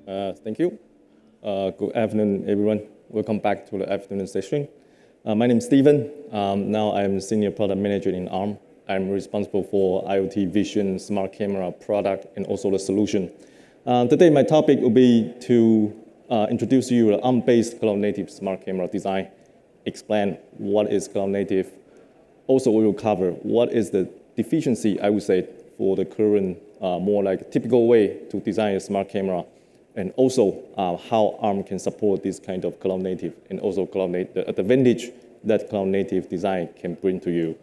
Thank you. Good afternoon, everyone. Welcome back to the afternoon session. My name is Steven. Now I'm Senior Product Manager in ARM. I'm responsible for IoT Vision, smart camera product, and also the solution. Today, my topic will be to introduce you to ARM-based cloud-native smart camera design, explain what is cloud-native. Also, we will cover what is the deficiency, I would say, for the current more like typical way to design a smart camera, and also how ARM can support this kind of cloud native, and also the advantage that cloud native design can bring to you.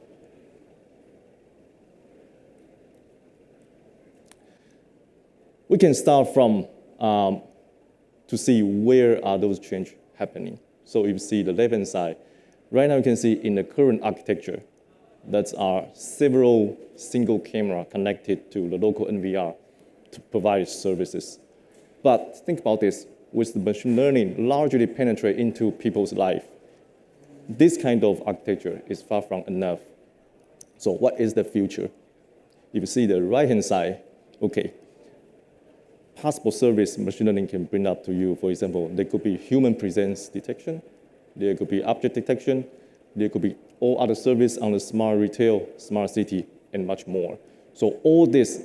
We can start from to see where are those changes happening. So if you see the left-hand side, right now you can see in the current architecture, that are several single camera connected to the local NVR to provide services. But think about this, with the machine learning largely penetrate into people's life, this kind of architecture is far from enough. So what is the future? If you see the right-hand side, okay, possible service machine learning can bring up to you. For example, there could be human presence detection, there could be object detection, there could be all other service on the smart retail, smart city, and much more. So all this,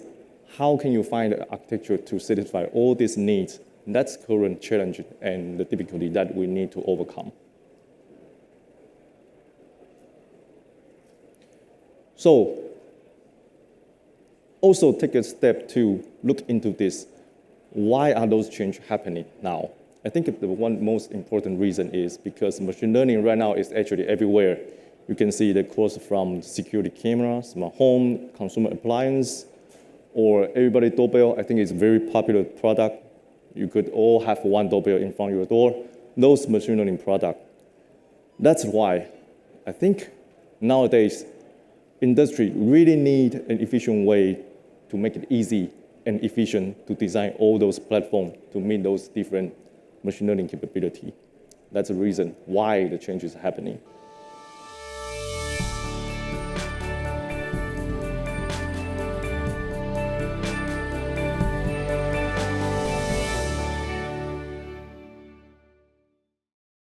how can you find the architecture to satisfy all these needs? That's current challenge and the difficulty that we need to overcome. So also take a step to look into this. Why are those changes happening now? I think the one most important reason is because machine learning right now is actually everywhere. You can see the course from security cameras, smart home, consumer appliance, or everybody doorbell. I think it's a very popular product. You could all have one doorbell in front of your door. Those machine learning products. That's why I think nowadays industry really need an efficient way to make it easy and efficient to design all those platforms to meet those different machine learning capability. That's the reason why the change is happening.